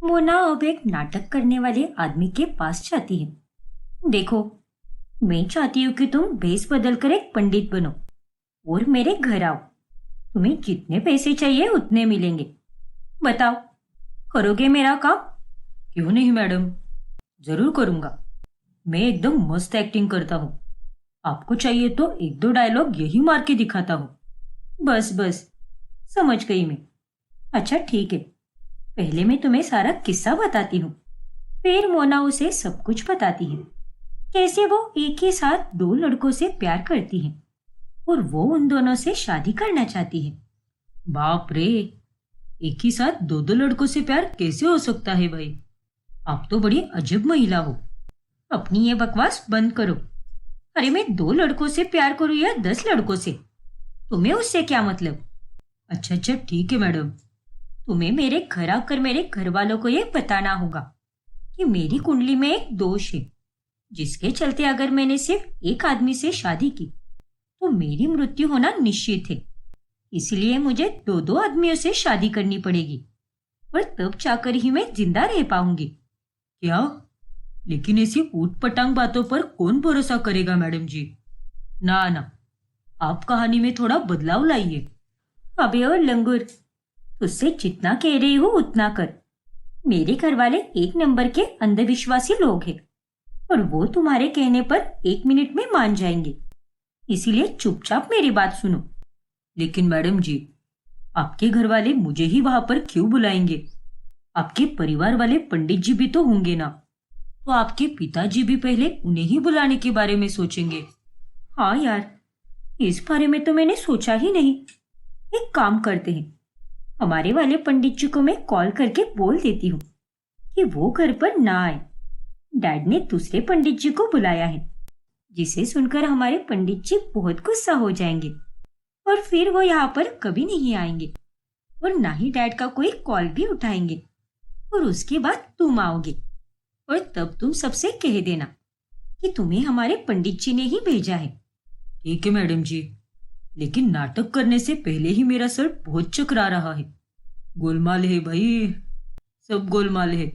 मोना अब एक नाटक करने वाले आदमी के पास जाती है। देखो, मैं चाहती हूँ कि तुम भेस बदल कर एक पंडित बनो और मेरे घर आओ। तुम्हें जितने पैसे चाहिए उतने मिलेंगे। बताओ, करोगे मेरा काम? क्यों नहीं मैडम, जरूर करूंगा। मैं एकदम मस्त एक्टिंग करता हूँ। आपको चाहिए तो एक दो डायलॉग यही मार के दिखाता हूँ। बस बस, समझ गई मैं। अच्छा ठीक है, पहले मैं तुम्हें सारा किस्सा बताती हूँ। फिर मोना उसे सब कुछ बताती है, कैसे वो एक ही साथ दो लड़कों से प्यार करती है और वो उन दोनों से शादी करना चाहती है। बाप रे, एक ही साथ दो दो लड़कों से प्यार कैसे हो सकता है भाई? आप तो बड़ी अजब महिला हो। अपनी ये बकवास बंद करो। अरे मैं दो लड़कों से प्यार करूं या 10 लड़कों से, तुम्हें उससे क्या मतलब? अच्छा अच्छा ठीक है मैडम, तुम्हें मेरे घर आकर मेरे घर वालों को ये बताना होगा कि मेरी कुंडली में एक दोष है, जिसके चलते अगर मैंने सिर्फ एक आदमी से शादी की तो मेरी मृत्यु होना निश्चित है। इसलिए मुझे दो दो आदमियों से शादी करनी पड़ेगी और तब जाकर ही मैं जिंदा रह पाऊंगी। क्या? लेकिन ऐसी ऊट पटांग बातों पर कौन भरोसा करेगा मैडम जी? ना ना, आप कहानी में थोड़ा बदलाव लाइए। अबे ओ लंगूर, तुझसे जितना कह रही हूँ उतना कर। मेरे घर वाले एक नंबर के अंधविश्वासी लोग हैं और वो तुम्हारे कहने पर 1 मिनट में मान जाएंगे। इसीलिए चुपचाप मेरी बात सुनो। लेकिन मैडम जी, आपके घर वाले मुझे ही वहां पर क्यों बुलाएंगे? आपके परिवार वाले पंडित जी भी तो होंगे ना, तो आपके पिताजी भी पहले उन्हें ही बुलाने के बारे में सोचेंगे। हाँ यार, इस बारे में तो मैंने सोचा ही नहीं। एक काम करते हैं, हमारे वाले पंडित जी को मैं कॉल करके बोल देती हूँ कि वो घर पर ना आए। डैड ने दूसरे पंडित जी को बुलाया है, जिसे सुनकर हमारे पंडित जी बहुत गुस्सा हो जाएंगे और फिर वो यहाँ पर कभी नहीं आएंगे और ना ही डैड का कोई कॉल भी उठाएंगे। और उसके बाद तुम आओगे और तब तुम सबसे कह देना कि तुम्हें हमारे पंडित जी ने ही भेजा है। ठीक है मैडम जी, लेकिन नाटक करने से पहले ही मेरा सर बहुत चकरा रहा है। गोलमाल है भाई, सब गोलमाल है।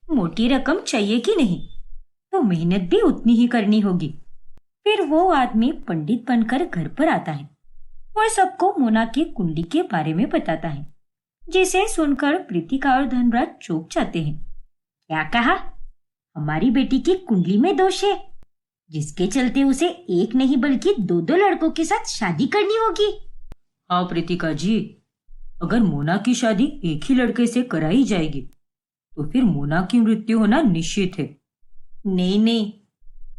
मोटी रकम चाहिए कि नहीं, तो मेहनत भी उतनी ही करनी होगी। फिर वो आदमी पंडित बनकर घर पर आता है और सबको मोना की कुंडली के बारे में बताता है, जिसे सुनकर प्रीतिका और धनराज चौंक जाते हैं। क्या कहा? हमारी बेटी की कुंडली में दोष है, जिसके चलते उसे एक नहीं बल्कि दो दो लड़कों के साथ शादी करनी होगी। हाँ प्रीतिका जी, अगर मोना की शादी एक ही लड़के से कराई जाएगी तो फिर मोना की मृत्यु होना निश्चित है। नहीं नहीं,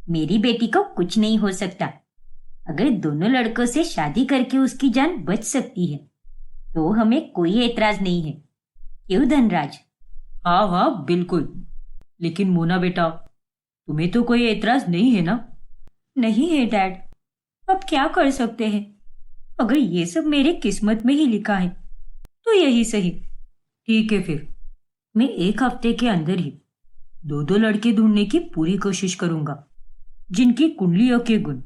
मेरी बेटी को कुछ नहीं हो सकता। अगर दोनों लड़कों से शादी करके उसकी जान बच सकती है तो हमें कोई एतराज नहीं है। क्यों धनराज? हाँ हाँ बिल्कुल। लेकिन मोना बेटा, तुम्हें तो कोई एतराज नहीं है ना? नहीं है डैड, अब क्या कर सकते हैं। अगर ये सब मेरे किस्मत में ही लिखा है तो यही सही। ठीक है, फिर मैं 1 हफ्ते के अंदर ही दो दो लड़के ढूंढने की पूरी कोशिश करूंगा, जिनकी कुंडलियों के गुण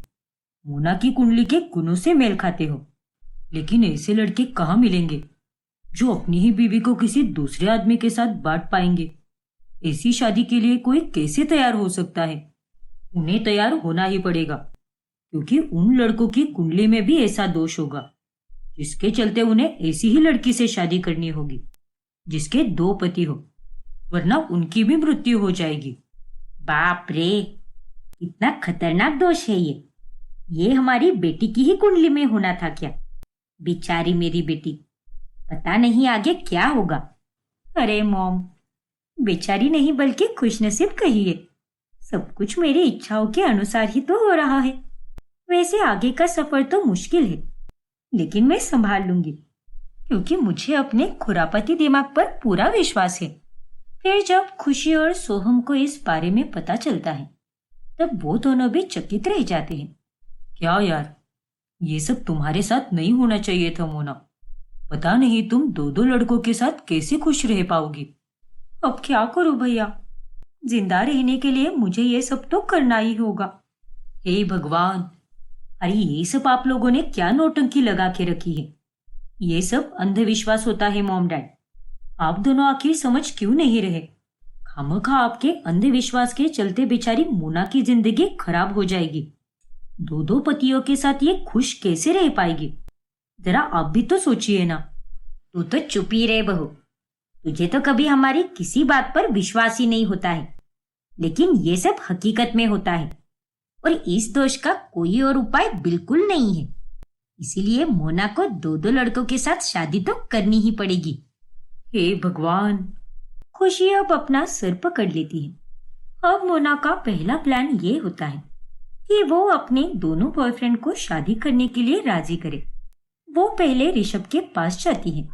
मोना की कुंडली के गुणों से मेल खाते हो। लेकिन ऐसे लड़के कहाँ मिलेंगे जो अपनी ही बीवी को किसी दूसरे आदमी के साथ बांट पाएंगे? ऐसी शादी के लिए कोई कैसे तैयार हो सकता है? उन्हें तैयार होना ही पड़ेगा, क्योंकि उन लड़कों की कुंडली में भी ऐसा दोष होगा, जिसके चलते उन्हें ऐसी ही लड़की से शादी करनी होगी जिसके 2 पति हो, वरना उनकी भी मृत्यु हो जाएगी। बाप रे, इतना खतरनाक दोष है ये हमारी बेटी की ही कुंडली में होना था क्या? बेचारी मेरी बेटी, पता नहीं आगे क्या होगा। अरे मॉम, बेचारी नहीं बल्कि खुशनसीब कहिए। सब कुछ मेरी इच्छाओं के अनुसार ही तो हो रहा है। वैसे आगे का सफर तो मुश्किल है, लेकिन मैं संभाल लूंगी, क्योंकि मुझे अपने खुरापती दिमाग पर पूरा विश्वास है। फिर जब खुशी और सोहम को इस बारे में पता चलता है, तब वो दोनों भी चकित रह जाते हैं। क्या यार, ये सब तुम्हारे साथ नहीं होना चाहिए था मोना। पता नहीं तुम दो दो लड़कों के साथ कैसे खुश रह पाओगी। अब क्या करूं भैया, जिंदा रहने के लिए मुझे ये सब तो करना ही होगा। हे भगवान, अरे ये सब आप लोगों ने क्या नौटंकी लगा के रखी है? ये सब अंधविश्वास होता है मॉम डैड। आप दोनों आखिर समझ क्यों नहीं रहे? खामखा आपके अंधविश्वास के चलते बेचारी मोना की जिंदगी खराब हो जाएगी। दो दो पतियों के साथ ये खुश कैसे रह पाएगी? जरा आप भी तो सोचिए ना। तू तो चुप ही रहे बहू। तुझे तो कभी हमारी किसी बात पर विश्वास ही नहीं होता है, लेकिन ये सब हकीकत में होता है और इस दोष का कोई और उपाय बिल्कुल नहीं है। इसीलिए मोना को दो दो लड़कों के साथ शादी तो करनी ही पड़ेगी। हे भगवान! खुशी अब अपना सर पकड़ लेती है। अब मोना का पहला प्लान ये होता है कि वो अपने दोनों बॉयफ्रेंड को शादी करने के लिए राजी करे। वो पहले ऋषभ के पास जाती है।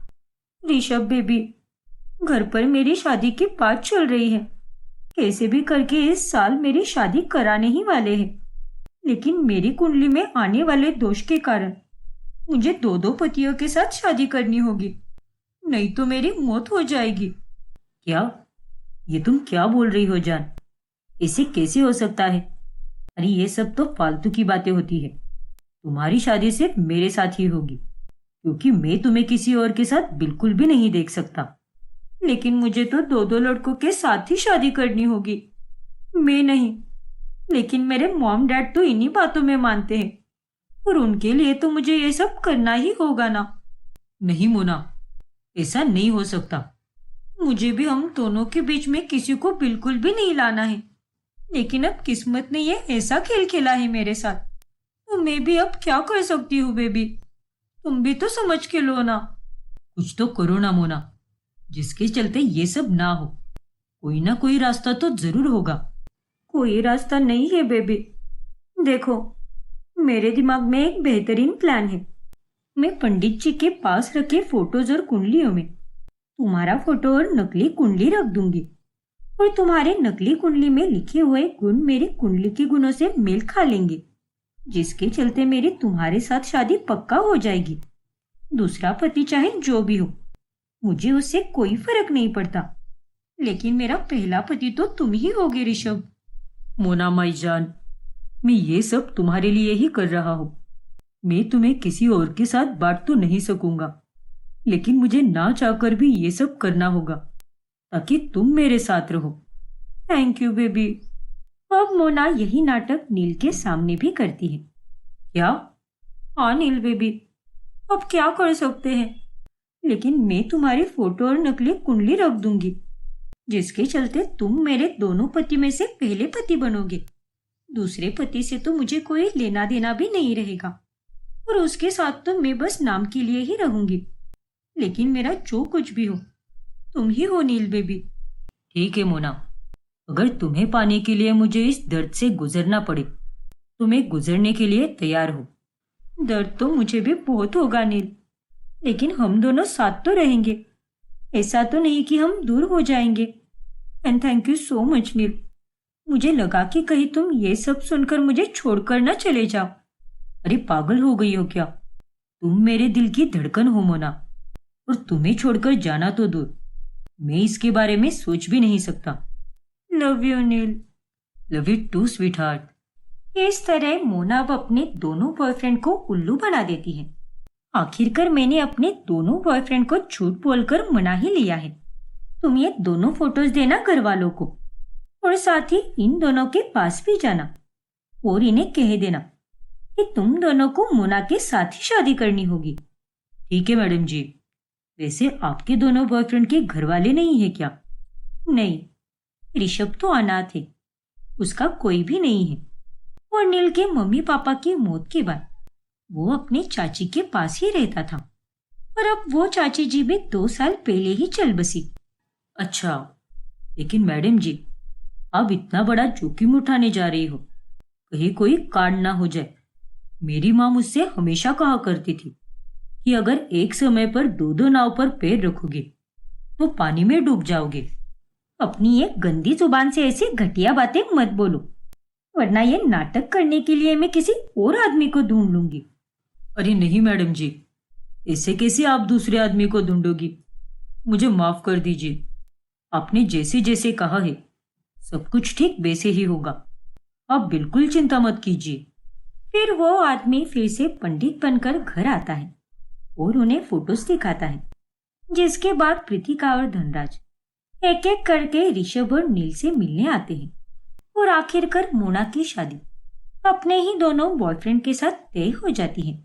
ऋषभ बेबी, घर पर मेरी शादी की बात चल रही है। कैसे भी करके इस साल मेरी शादी कराने ही वाले हैं, लेकिन मेरी कुंडली में आने वाले दोष के कारण मुझे दो दो पतियों के साथ शादी करनी होगी, नहीं तो मेरी मौत हो जाएगी। क्या? ये तुम क्या बोल रही हो जान? ऐसे कैसे हो सकता है? अरे ये सब तो फालतू की बातें होती है। तुम्हारी शादी सिर्फ मेरे साथ ही होगी, क्योंकि मैं तुम्हें किसी और के साथ बिल्कुल भी नहीं देख सकता। लेकिन मुझे तो दो दो लड़कों के साथ ही शादी करनी होगी। मैं नहीं, लेकिन मेरे मॉम डैड तो इन्हीं बातों में मानते हैं और उनके लिए तो मुझे ये सब करना ही होगा ना। नहीं मोना, ऐसा नहीं हो सकता। मुझे भी हम दोनों के बीच में किसी को बिल्कुल भी नहीं लाना है, लेकिन अब किस्मत ने ये ऐसा खेल खेला है मेरे साथ, तो मैं भी अब क्या कर सकती हूँ बेबी? तुम भी तो समझ के लो ना। कुछ तो करो ना मोना, जिसके चलते ये सब ना हो। कोई ना कोई रास्ता तो जरूर होगा। कोई रास्ता नहीं है बेबी। देखो, मेरे दिमाग में एक बेहतरीन प्लान है। मैं पंडित जी के पास रखे फोटोज और कुंडलियों में तुम्हारा फोटो और नकली कुंडली रख दूंगी, और तुम्हारे नकली कुंडली में लिखे हुए गुण मेरी कुंडली के गुणों से मेल खा लेंगे, जिसके चलते मेरी तुम्हारे साथ शादी पक्का हो जाएगी। दूसरा पति चाहे जो भी हो, मुझे उससे कोई फर्क नहीं पड़ता, लेकिन मेरा पहला पति तो तुम ही होगे ऋषभ। मोना माई जान, मैं ये सब तुम्हारे लिए ही कर रहा हूँ। मैं तुम्हें किसी और के साथ बांट तो नहीं सकूंगा, लेकिन मुझे ना चाहकर भी ये सब करना होगा ताकि तुम मेरे साथ रहो। Thank you baby. अब मोना यही नाटक नील के सामने भी करती है। क्या? हाँ नील बेबी, अब क्या कर सकते हैं, लेकिन मैं तुम्हारी फोटो और नकली कुंडली रख दूंगी, जिसके चलते तुम मेरे दोनों पति में से पहले पति बनोगे। दूसरे पति से तो मुझे कोई लेना देना भी नहीं रहेगा, और उसके साथ तो मैं बस नाम के लिए ही रहूंगी, लेकिन मेरा जो कुछ भी हो तुम ही हो नील बेबी। ठीक है मोना, अगर तुम्हें पाने के लिए मुझे इस दर्द से गुजरना पड़े तो मैं गुजरने के लिए तैयार हूँ। दर्द तो मुझे भी बहुत होगा नील, लेकिन हम दोनों साथ तो रहेंगे। ऐसा तो नहीं कि हम दूर हो जाएंगे। And thank you so much Neel. मुझे लगा कि कहीं तुम ये सब सुनकर मुझे छोड़कर ना चले जाओ। अरे पागल हो गई हो क्या? तुम मेरे दिल की धड़कन हो मोना, और तुम्हें छोड़कर जाना तो दूर, मैं इसके बारे में सोच भी नहीं सकता। Love you Neel. Love you too sweetheart. इस तरह मोना अब अपने दोनों बॉयफ्रेंड को उल्लू बना देती है। आखिरकार मैंने अपने दोनों बॉयफ्रेंड को झूठ बोलकर मना ही लिया है। तुम ये दोनों फोटोज देना घर वालों को, और साथ ही इन दोनों के पास भी जाना और इन्हें कह देना कि तुम दोनों को मोना के साथ ही शादी करनी होगी। ठीक है मैडम जी। वैसे आपके दोनों बॉयफ्रेंड के घर वाले नहीं है क्या? नहीं, ऋषभ तो अनाथ है, उसका कोई भी नहीं है, और नील के मम्मी पापा की मौत के बाद वो अपने चाची के पास ही रहता था, और अब वो चाची जी भी 2 साल पहले ही चल बसी। अच्छा, लेकिन मैडम जी, आप इतना बड़ा जोखिम उठाने जा रही हो, कहीं कोई कांड ना हो जाए। मेरी माँ मुझसे हमेशा कहा करती थी कि अगर एक समय पर दो दो नाव पर पैर रखोगे तो पानी में डूब जाओगे। अपनी ये गंदी जुबान से ऐसी घटिया बातें मत बोलो, वरना ये नाटक करने के लिए मैं किसी और आदमी को ढूंढ लूंगी। अरे नहीं मैडम जी, ऐसे कैसे आप दूसरे आदमी को ढूंढोगी? मुझे माफ कर दीजिए। आपने जैसे जैसे कहा है सब कुछ ठीक वैसे ही होगा, आप बिल्कुल चिंता मत कीजिए। फिर वो आदमी फिर से पंडित बनकर घर आता है और उन्हें फोटोज दिखाता है। जिसके बाद प्रीतिका और धनराज एक एक करके ऋषभ और नील से मिलने आते हैं और आखिरकार मोना की शादी अपने ही दोनों बॉयफ्रेंड के साथ तय हो जाती है,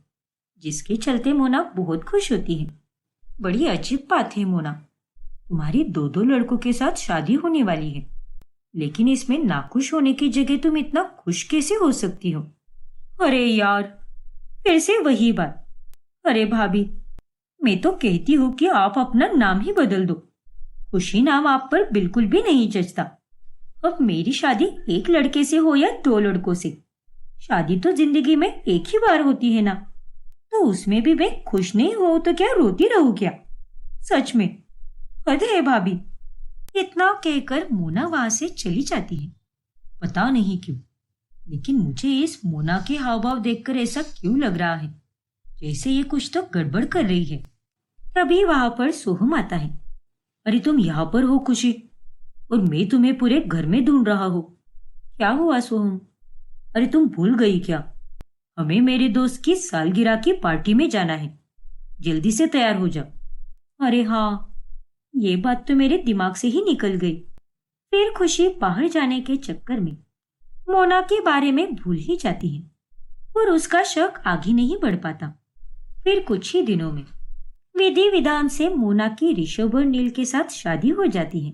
जिसके चलते मोना बहुत खुश होती है। बड़ी अजीब बात है मोना, तुम्हारी दो दो लड़कों के साथ शादी होने वाली है, लेकिन इसमें नाखुश होने की जगह तुम इतना खुश कैसे हो सकती हो? अरे यार, फिर से वही बात। अरे भाभी, मैं तो कहती हूँ कि आप अपना नाम ही बदल दो। खुशी नाम आप पर बिल्कुल भी नहीं जचता। अब मेरी शादी एक लड़के से हो या दो लड़कों से, शादी तो जिंदगी में एक ही बार होती है ना, तो उसमें भी मैं खुश नहीं हूं तो क्या रोती रहूं क्या? सच में हद है भाभी। इतना कहकर मोना वहां से चली जाती है। पता नहीं क्यों, लेकिन मुझे इस मोना के हाव भाव देखकर ऐसा क्यों लग रहा है जैसे ये कुछ तो गड़बड़ कर रही है। तभी वहां पर सोहम आता है। अरे तुम यहाँ पर हो खुशी, और मैं तुम्हें पूरे घर में ढूंढ रहा हूँ। क्या हुआ सोहम? अरे तुम भूल गई क्या? हमें मेरे दोस्त की सालगिरह की पार्टी में जाना है, जल्दी से तैयार हो जाओ। अरे हाँ, ये बात तो मेरे दिमाग से ही निकल गई। फिर खुशी बाहर जाने के चक्कर में मोना के बारे में भूल ही जाती है और उसका शक आगे नहीं बढ़ पाता। फिर कुछ ही दिनों में विधि विधान से मोना की ऋषभ और नील के साथ शादी हो जाती है,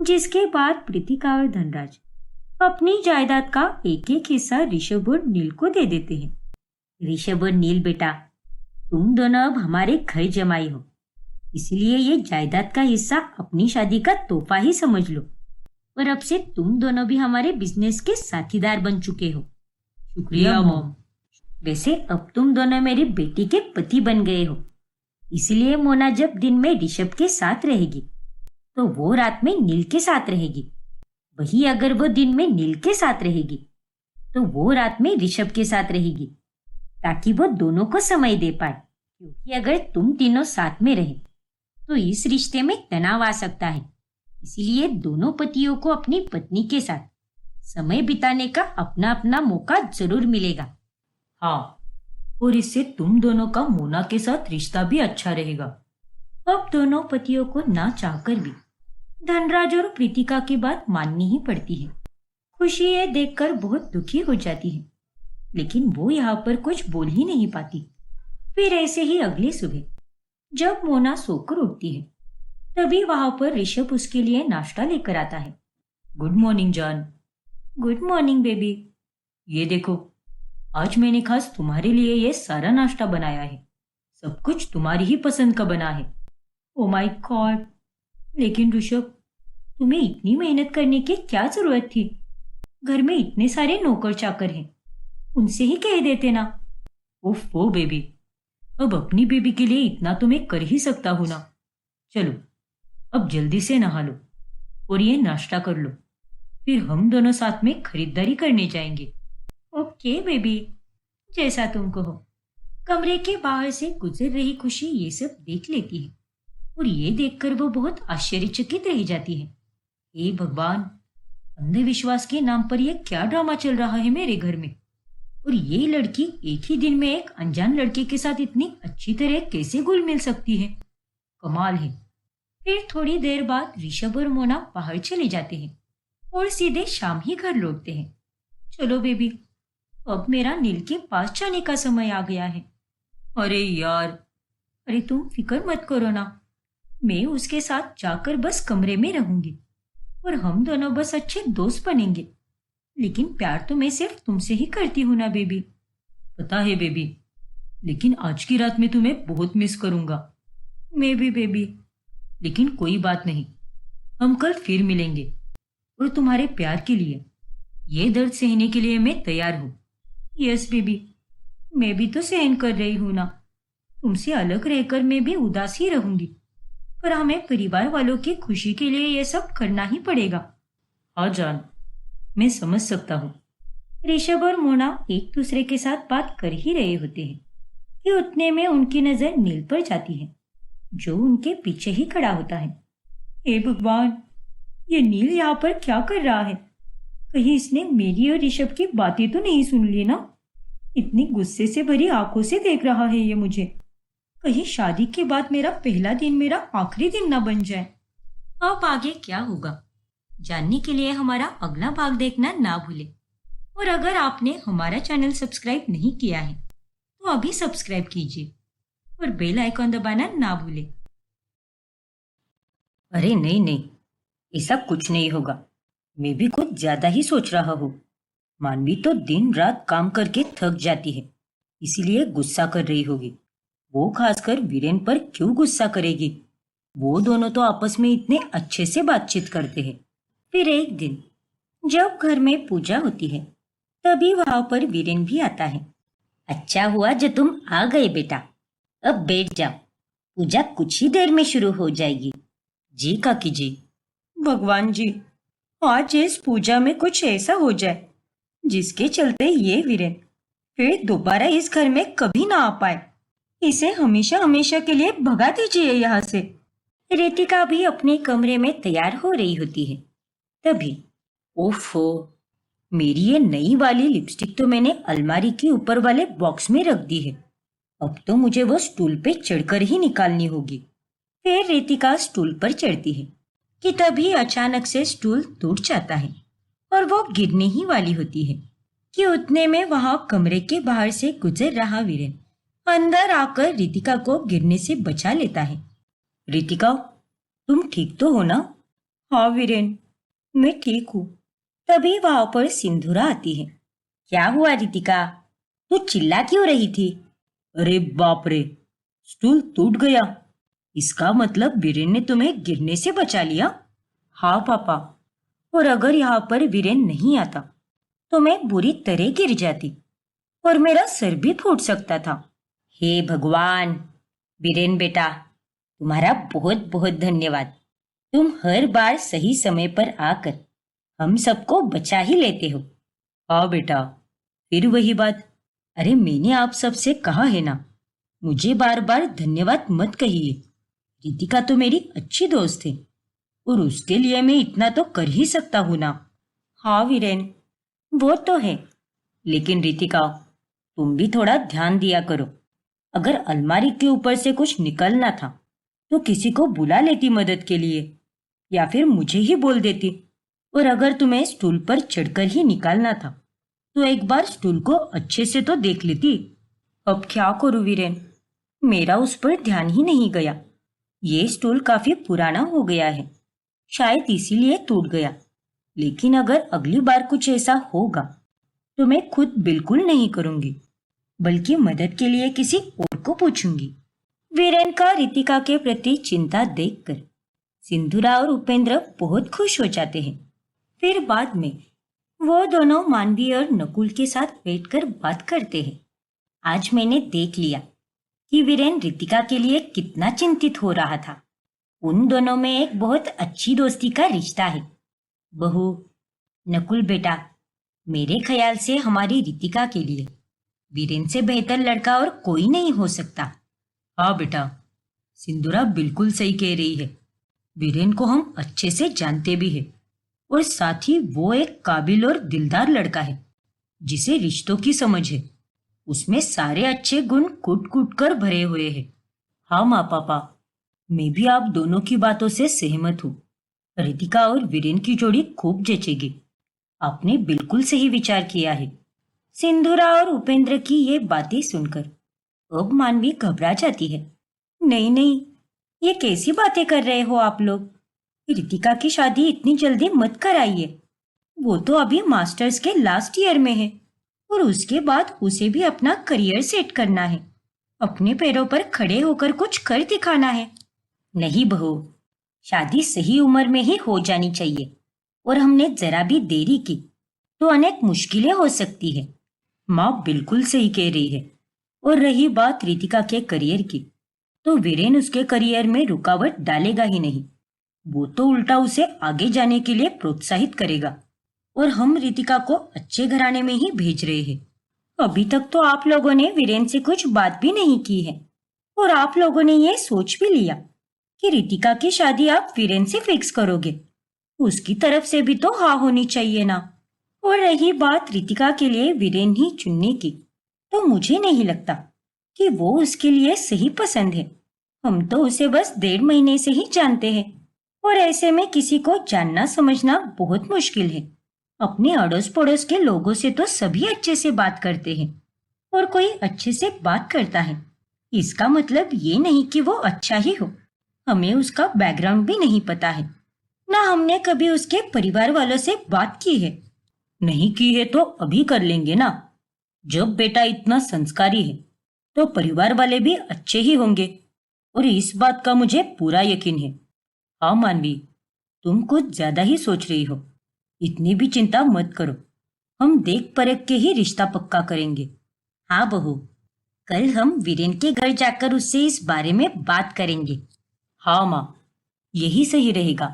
जिसके बाद प्रीतिका और धनराज अपनी जायदाद का एक एक हिस्सा ऋषभ और नील को दे देते हैं। ऋषभ और नील बेटा, तुम दोनों अब हमारे घर जमाई हो, इसलिए ये जायदाद का हिस्सा अपनी शादी का तोहफा ही समझ लो। और अब से तुम दोनों भी हमारे बिजनेस के साथीदार बन चुके हो। शुक्रिया मॉम। वैसे अब तुम दोनों मेरी बेटी के पति बन गए हो, इसलिए मोना जब दिन में ऋषभ के साथ रहेगी तो वो रात में नील के साथ रहेगी। वही अगर वो दिन में नील के साथ रहेगी तो वो रात में ऋषभ के साथ रहेगी, ताकि वो दोनों को समय दे पाए। क्योंकि अगर तुम तीनों साथ में रहे तो इस रिश्ते में तनाव आ सकता है, इसीलिए दोनों पतियों को अपनी पत्नी के साथ समय बिताने का अपना अपना मौका जरूर मिलेगा। हाँ, और इससे तुम दोनों का मोना के साथ रिश्ता भी अच्छा रहेगा। अब दोनों पतियों को ना चाहकर भी धनराज और प्रीतिका की बात माननी ही पड़ती है। खुशी ये देखकर बहुत दुखी हो जाती है, लेकिन वो यहाँ पर कुछ बोल ही नहीं पाती। फिर ऐसे ही अगली सुबह जब मोना सोकर उठती है, तभी वहां पर ऋषभ उसके लिए नाश्ता लेकर आता है। गुड मॉर्निंग जान। Good morning baby. ये देखो, आज मैंने खास तुम्हारे लिए ये सारा नाश्ता बनाया है। सब कुछ तुम्हारी ही पसंद का बना है। ओ माय गॉड, लेकिन ऋषभ, तुम्हें इतनी मेहनत करने की क्या जरूरत थी? घर में इतने सारे नौकर चाकर हैं, उनसे ही कह देते ना। उफ वो बेबी, अब अपनी बेबी के लिए इतना तो मैं कर ही सकता हूं ना। चलो अब जल्दी से नहा लो और ये नाश्ता कर लो, फिर हम दोनों साथ में खरीदारी करने जाएंगे। ओके बेबी, जैसा तुम कहो। कमरे के बाहर से गुजर रही खुशी ये सब देख लेती है और ये देखकर वो बहुत आश्चर्यचकित रह जाती है। हे भगवान, अंधविश्वास के नाम पर यह क्या ड्रामा चल रहा है मेरे घर में? और ये लड़की एक ही दिन में एक अनजान लड़के के साथ इतनी अच्छी तरह कैसे घुल मिल सकती है? कमाल है। फिर थोड़ी देर बाद ऋषभ और मोना बाहर चले जाते हैं और सीधे शाम ही घर लौटते हैं। चलो बेबी, अब मेरा नील के पास जाने का समय आ गया है। अरे यार, अरे तुम फिक्र मत करो ना, मैं उसके साथ जाकर बस कमरे में रहूंगी और हम दोनों बस अच्छे दोस्त बनेंगे। लेकिन प्यार तो मैं सिर्फ तुमसे ही करती हूँ ना बेबी। पता है बेबी, लेकिन आज की रात में तुम्हें बहुत मिस करूंगा। मैं भी बेबी, लेकिन कोई बात नहीं, हम कल फिर मिलेंगे और तुम्हारे प्यार के लिए, ये दर्द सहने के लिए मैं तैयार हूँ। यस बेबी, मैं भी तो सहन कर रही हूँ ना। तुमसे अलग रहकर मैं भी उदास ही रहूंगी, पर हमें परिवार वालों की खुशी के लिए यह सब करना ही पड़ेगा। हाँ जान, मैं समझ सकता हूँ। ऋषभ और मोना एक दूसरे के साथ बात कर ही रहे होते हैं कि उतने में उनकी नजर नील पर जाती है, जो उनके पीछे ही खड़ा होता है। हे भगवान, ये नील यहाँ पर क्या कर रहा है? कहीं इसने मेरी और ऋषभ की बातें तो नहीं सुन ली ना? इतनी गुस्से से भरी आंखों से देख रहा है ये मुझे। कहीं शादी के बाद मेरा पहला दिन मेरा आखिरी दिन ना बन जाए। अब आगे क्या होगा जानने के लिए हमारा अगला भाग देखना ना भूलें। और अगर आपने हमारा चैनल सब्सक्राइब नहीं किया है तो अभी सब्सक्राइब कीजिए और बेल आइकॉन दबाना ना भूलें। अरे नहीं नहीं, ऐसा कुछ नहीं होगा। मैं भी कुछ ज्यादा ही सोच रहा हूँ। मानवी तो दिन रात काम करके थक जाती है, इसीलिए गुस्सा कर रही होगी। वो खासकर वीरेन पर क्यों गुस्सा करेगी? वो दोनों तो आपस में इतने अच्छे से बातचीत करते हैं। फिर एक दिन जब घर में पूजा होती है तभी वहां पर वीरेन भी आता है। अच्छा हुआ जो तुम आ गए बेटा। अब बैठ जाओ, पूजा कुछ ही देर में शुरू हो जाएगी। जी काकी जी। भगवान जी, आज इस पूजा में कुछ ऐसा हो जाए जिसके चलते ये वीरेन फिर दोबारा इस घर में कभी ना आ पाए। इसे हमेशा हमेशा के लिए भगा दीजिए यहाँ से। रितिका भी अपने कमरे में तैयार हो रही होती है। तभी ओफो, मेरी ये नई वाली लिपस्टिक तो मैंने अलमारी के ऊपर वाले बॉक्स में रख दी है। अब तो मुझे वो स्टूल पे चढ़कर ही निकालनी होगी। फिर रितिका स्टूल पर चढ़ती है कि तभी अचानक से स्टूल टूट जाता है और वो गिरने ही वाली होती है कि उतने में वहां कमरे के बाहर से गुजर रहा वीरेन अंदर आकर रितिका को गिरने से बचा लेता है। रितिका, तुम ठीक तो हो ना? हाँ वीरेन, मैं ठीक हूँ। तभी वहां पर सिंधुरा आती है। क्या हुआ रितिका, तू चिल्ला क्यों रही थी? अरे बाप रे, स्टूल टूट गया। इसका मतलब वीरेन ने तुम्हें गिरने से बचा लिया? हाँ पापा, और अगर यहाँ पर वीरेन नहीं आता तो मैं बुरी तरह गिर जाती और मेरा सर भी फूट सकता था। हे भगवान! वीरेन बेटा, तुम्हारा बहुत बहुत धन्यवाद। तुम हर बार सही समय पर आकर हम सबको बचा ही लेते हो। हाँ बेटा, फिर वही बात। अरे मैंने आप सबसे कहा है ना, मुझे बार बार धन्यवाद मत कहिए। रितिका तो मेरी अच्छी दोस्त है और उसके लिए मैं इतना तो कर ही सकता हूँ ना। हाँ वीरेन, वो तो है, लेकिन रितिका, तुम भी थोड़ा ध्यान दिया करो। अगर अलमारी के ऊपर से कुछ निकलना था तो किसी को बुला लेती मदद के लिए, या फिर मुझे ही बोल देती। और अगर तुम्हें स्टूल पर चढ़कर ही निकालना था तो एक बार स्टूल को अच्छे से तो देख लेती। अब क्या करूं वीरेन, मेरा उस पर ध्यान ही नहीं गया। ये स्टूल काफी पुराना हो गया है, शायद इसीलिए टूट गया। लेकिन अगर अगली बार कुछ ऐसा होगा तो मैं खुद बिल्कुल नहीं करूंगी, बल्कि मदद के लिए किसी और को पूछूंगी। वीरेन का रितिका के प्रति चिंता देखकर सिंधुरा और उपेंद्र बहुत खुश हो जाते हैं। फिर बाद में वो दोनों मानवी और नकुल के साथ बैठकर बात करते हैं। आज मैंने देख लिया कि वीरेन रितिका के लिए कितना चिंतित हो रहा था। उन दोनों में एक बहुत अच्छी दोस्ती का रिश्ता है। बहू, नकुल बेटा, मेरे ख्याल से हमारी रितिका के लिए वीरेन से बेहतर लड़का और कोई नहीं हो सकता। हाँ बेटा, सिंधुरा बिल्कुल सही कह रही है। वीरेन को हम अच्छे से जानते भी हैं और साथ ही वो एक काबिल और दिलदार लड़का है जिसे रिश्तों की समझ है। उसमें सारे अच्छे गुण कूट कूट कर भरे हुए हैं। हाँ माँ पापा, मैं भी आप दोनों की बातों से सहमत हूँ। रितिका और वीरेन की जोड़ी खूब जचेगी। आपने बिल्कुल सही विचार किया है। सिंधुरा और उपेंद्र की ये बातें सुनकर अब मानवी घबरा जाती है। नहीं नहीं, ये कैसी बातें कर रहे हो आप लोग? रितिका की शादी इतनी जल्दी मत कराइए। वो तो अभी मास्टर्स के लास्ट ईयर में है और उसके बाद उसे भी अपना करियर सेट करना है, अपने पैरों पर खड़े होकर कुछ कर दिखाना है। नहीं बहू, शादी सही उम्र में ही हो जानी चाहिए और हमने जरा भी देरी की तो अनेक मुश्किलें हो सकती है। माँ बिल्कुल सही कह रही है। और रही बात रितिका के करियर की, तो वीरेन उसके करियर में रुकावट डालेगा ही नहीं। वो तो उल्टा उसे आगे जाने के लिए प्रोत्साहित करेगा और हम रितिका को अच्छे घराने में ही भेज रहे हैं। अभी तक तो आप लोगों ने वीरेन से कुछ बात भी नहीं की है और आप लोगों ने ये सोच भी लिया कि रितिका की शादी आप वीरेन से फिक्स करोगे। उसकी तरफ से भी तो हाँ होनी चाहिए ना। और रही बात रितिका के लिए वीरेन ही चुनने की, तो मुझे नहीं लगता कि वो उसके लिए सही पसंद है। हम तो उसे बस 1.5 महीने से ही जानते हैं और ऐसे में किसी को जानना समझना बहुत मुश्किल है। अपने अड़ोस पड़ोस के लोगों से तो सभी अच्छे से बात करते हैं और कोई अच्छे से बात करता है इसका मतलब ये नहीं कि वो अच्छा ही हो। हमें उसका बैकग्राउंड भी नहीं पता है, ना हमने कभी उसके परिवार वालों से बात की है। नहीं की है तो अभी कर लेंगे ना। जब बेटा इतना संस्कारी है तो परिवार वाले भी अच्छे ही होंगे और इस बात का मुझे पूरा यकीन है। हाँ मानवी, तुम कुछ ज्यादा ही सोच रही हो। इतनी भी चिंता मत करो, हम देख परख के ही रिश्ता पक्का करेंगे। हाँ बहू, कल हम वीरेन के घर जाकर उससे इस बारे में बात करेंगे। हाँ माँ, यही सही रहेगा।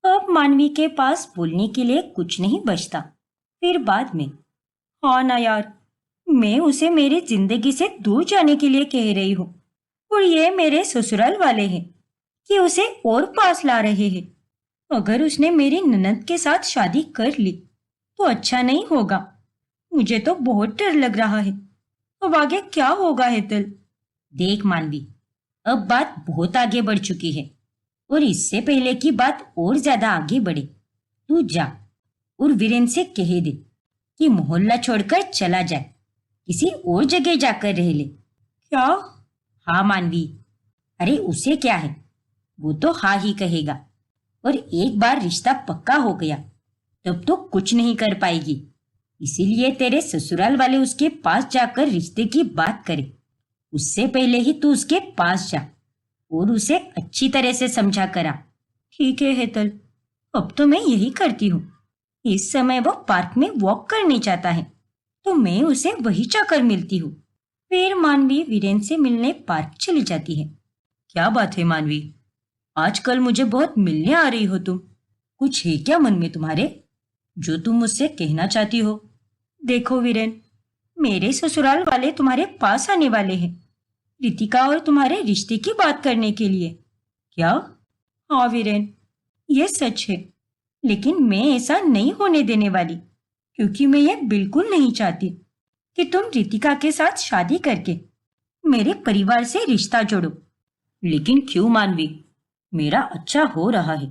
अब मानवी के पास बोलने के लिए कुछ नहीं बचता। फिर बाद में, हाँ ना यार, मैं उसे मेरी जिंदगी से दूर जाने के लिए कह रही हूँ और ये मेरे ससुराल वाले हैं कि उसे और पास ला रहे हैं। अगर उसने मेरी ननद के साथ शादी कर ली तो अच्छा नहीं होगा। मुझे तो बहुत डर लग रहा है। अब आगे क्या होगा हेतल? देख मानवी, अब बात बहुत आगे बढ़ चुकी है और इससे पहले की बात और ज्यादा आगे बढ़े, तू जा और वीरेन से कह दे कि मोहल्ला छोड़कर चला जाए, किसी और जगह जाकर रह ले। क्या? हाँ मानवी, अरे उसे क्या है, वो तो हाँ ही कहेगा। और एक बार रिश्ता पक्का हो गया तब तो कुछ नहीं कर पाएगी। इसीलिए तेरे ससुराल वाले उसके पास जाकर रिश्ते की बात करें। उससे पहले ही तू उसके पास जा और उसे अच्छी तरह से समझा करा। ठीक है हेतल, अब तो मैं यही करती हूँ। इस समय वो पार्क में वॉक करने जाता है तो मैं उसे वही जाकर मिलती हूँ। फिर मानवी वीरेन से मिलने पार्क चली जाती है। क्या बात है मानवी, आजकल मुझे बहुत मिलने आ रही हो तुम। कुछ है क्या मन में तुम्हारे जो तुम मुझसे कहना चाहती हो? देखो वीरेन, मेरे ससुराल वाले तुम्हारे पास आने वाले हैं रितिका और तुम्हारे रिश्ते की बात करने के लिए। क्या? हाँ वीरेन, ये सच है, लेकिन मैं ऐसा नहीं होने देने वाली क्योंकि मैं ये बिल्कुल नहीं चाहती कि तुम रितिका के साथ शादी करके मेरे परिवार से रिश्ता जोड़ो। लेकिन क्यों मानवी, मेरा अच्छा हो रहा है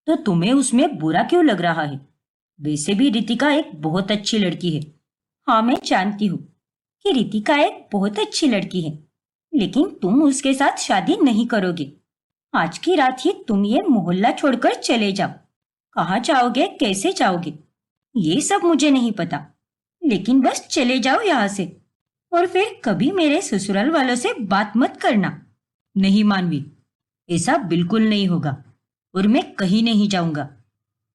तो तुम्हें उसमें बुरा क्यों लग रहा है? वैसे भी रितिका एक बहुत अच्छी लड़की है। हाँ मैं जानती हूँ कि रितिका एक बहुत अच्छी लड़की है, लेकिन तुम उसके साथ शादी नहीं करोगे। आज की रात ही तुम ये मोहल्ला छोड़कर चले जाओ। कहाँ जाओगे, कैसे जाओगे, ये सब मुझे नहीं पता, लेकिन बस चले जाओ यहाँ से और फिर कभी मेरे ससुराल वालों से बात मत करना। नहीं मानवी, ऐसा बिल्कुल नहीं होगा और मैं कहीं नहीं जाऊंगा,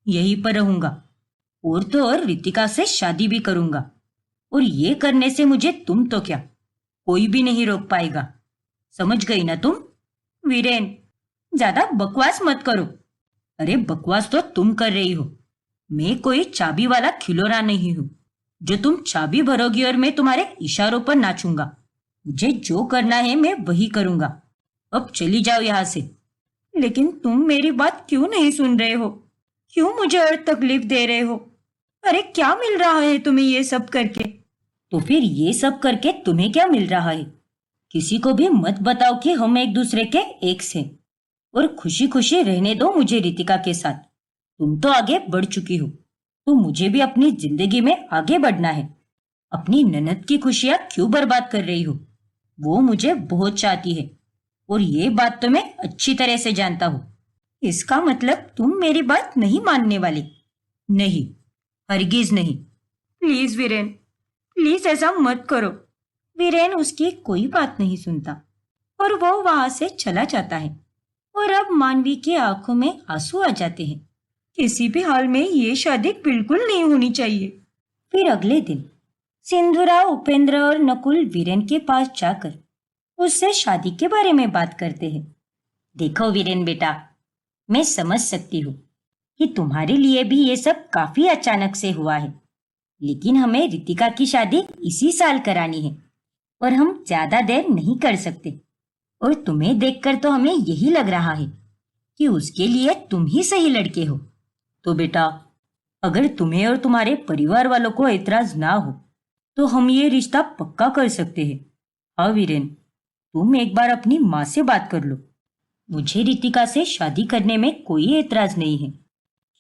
यहीं पर रहूंगा और तो और रितिका से शादी भी करूंगा। और ये करने से मुझे तुम तो क्या, कोई भी नहीं रोक पाएगा। समझ गई ना तुम? वीरेन, ज्यादा बकवास मत करो। अरे बकवास तो तुम कर रही हो। मैं कोई चाबी वाला खिलौना नहीं हूं जो तुम चाबी भरोगी और मैं तुम्हारे इशारों पर नाचूंगा। मुझे जो करना है मैं वही करूंगा। अब चली जाओ यहाँ से। लेकिन तुम मेरी बात क्यों नहीं सुन रहे हो? क्यों मुझे और तकलीफ दे रहे हो? अरे क्या मिल रहा है तुम्हें ये सब करके? तो फिर ये सब करके तुम्हें क्या मिल रहा है? किसी को भी मत बताओ कि हम एक दूसरे के एक्स हैं और खुशी खुशी रहने दो मुझे रितिका के साथ। तुम तो आगे बढ़ चुकी हो तो मुझे भी अपनी जिंदगी में आगे बढ़ना है। अपनी ननद की खुशियां क्यों बर्बाद कर रही हो? वो मुझे बहुत चाहती है और ये बात तो मैं अच्छी तरह से जानता हूँ। इसका मतलब तुम मेरी बात नहीं मानने वाले? नहीं, हरगिज नहीं। प्लीज वीरेन, प्लीज ऐसा मत करो। वीरेन उसकी कोई बात नहीं सुनता और वो वहां से चला जाता है। और अब मानवी की आंखों में आंसू आ जाते हैं। किसी भी हाल में ये शादी बिल्कुल नहीं होनी चाहिए। फिर अगले दिन सिंधुरा, उपेंद्र और नकुल वीरेन के पास जाकर उससे शादी के बारे में बात करते हैं। देखो वीरेन बेटा, मैं समझ सकती हूँ कि तुम्हारे लिए भी ये सब काफी अचानक से हुआ है, लेकिन हमें रितिका की शादी इसी साल करानी है और हम ज्यादा देर नहीं कर सकते। और तुम्हें देखकर तो हमें यही लग रहा है कि उसके लिए तुम ही सही लड़के हो। तो बेटा, अगर तुम्हें और तुम्हारे परिवार वालों को ऐतराज ना हो तो हम ये रिश्ता पक्का कर सकते हैं। हाँ वीरेन, तुम एक बार अपनी माँ से बात कर लो। मुझे रितिका से शादी करने में कोई एतराज नहीं है,